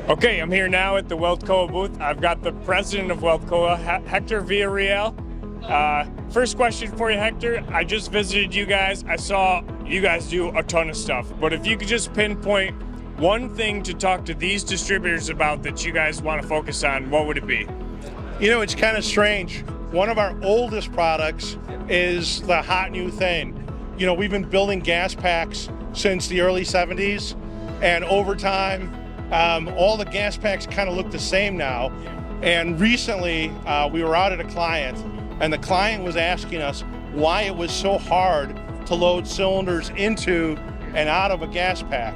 Okay, I'm here now at the Weldcoa booth. I've got the president of Weldcoa, Hector Villarreal. First question for you, Hector. I just visited you guys. I saw you guys do a ton of stuff, but if you could just pinpoint one thing to talk to these distributors about that you guys want to focus on, what would it be? You know, it's kind of strange. One of our oldest products is the hot new thing. You know, we've been building gas packs since the early 70s, and over time, all the gas packs kind of look the same now. And recently, we were out at a client, and the client was asking us why it was so hard to load cylinders into and out of a gas pack.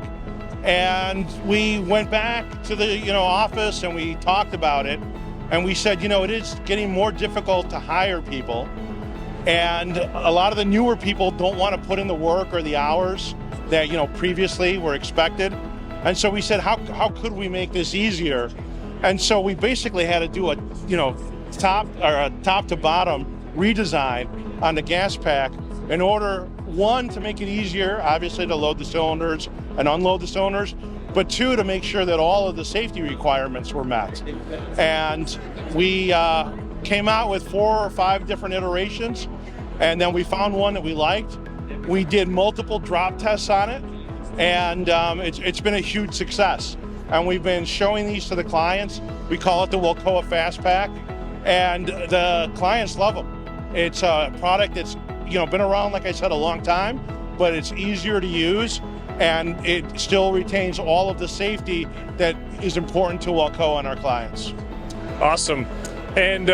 And we went back to the office and we talked about it, and we said, it is getting more difficult to hire people, and a lot of the newer people don't want to put in the work or the hours that previously were expected. And so we said, how could we make this easier? And so we basically had to do a top to bottom redesign on the gas pack in order, one, to make it easier, obviously, to load the cylinders and unload the cylinders, but two, to make sure that all of the safety requirements were met. And we came out with 4 or 5 different iterations, and then we found one that we liked. We did multiple drop tests on it, and it's been a huge success. And we've been showing these to the clients. We call it the Weldcoa Fast Pack, and the clients love them. It's a product that's been around, like I said, a long time, but it's easier to use, and it still retains all of the safety that is important to Weldcoa and our clients. Awesome. And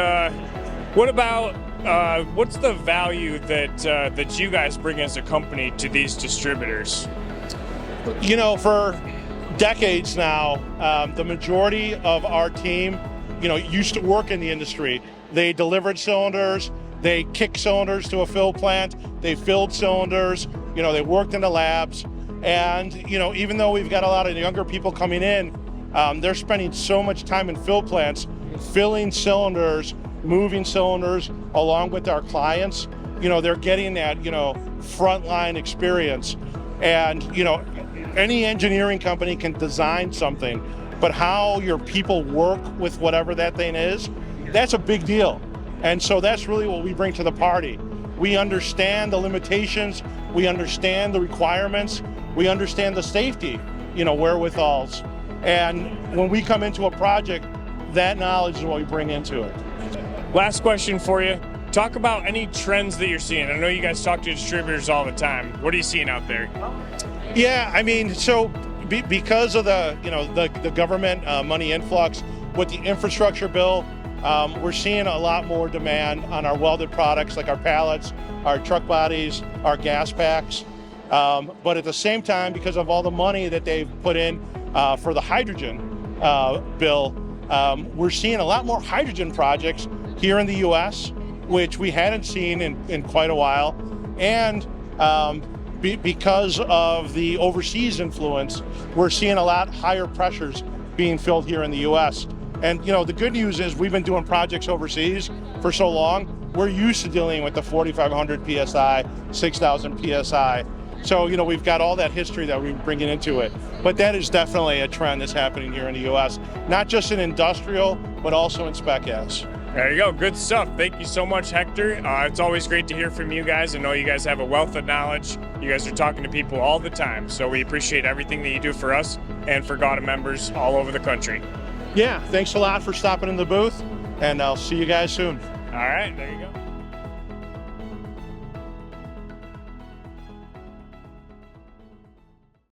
what's the value that you guys bring as a company to these distributors? For decades now, the majority of our team, used to work in the industry. They delivered cylinders, they kicked cylinders to a fill plant, they filled cylinders, they worked in the labs. And, even though we've got a lot of younger people coming in, they're spending so much time in fill plants, filling cylinders, moving cylinders along with our clients. They're getting that, frontline experience. And, any engineering company can design something, but how your people work with whatever that thing is, that's a big deal. And so that's really what we bring to the party. We understand the limitations, we understand the requirements, we understand the safety, wherewithals. And when we come into a project, that knowledge is what we bring into it. Last question for you. Talk about any trends that you're seeing. I know you guys talk to distributors all the time. What are you seeing out there? Yeah, because of the government money influx with the infrastructure bill, we're seeing a lot more demand on our welded products like our pallets, our truck bodies, our gas packs. But at the same time, because of all the money that they've put in for the hydrogen bill, we're seeing a lot more hydrogen projects here in the U.S., which we hadn't seen in quite a while. And because of the overseas influence, we're seeing a lot higher pressures being filled here in the U.S. And the good news is we've been doing projects overseas for so long, we're used to dealing with the 4,500 PSI, 6,000 PSI. So, we've got all that history that we're bringing into it. But that is definitely a trend that's happening here in the U.S., not just in industrial, but also in spec gas. There you go. Good stuff. Thank you so much, Hector. It's always great to hear from you guys. I know you guys have a wealth of knowledge. You guys are talking to people all the time. So we appreciate everything that you do for us and for GAWDA members all over the country. Yeah, thanks a lot for stopping in the booth, and I'll see you guys soon. All right, there you go.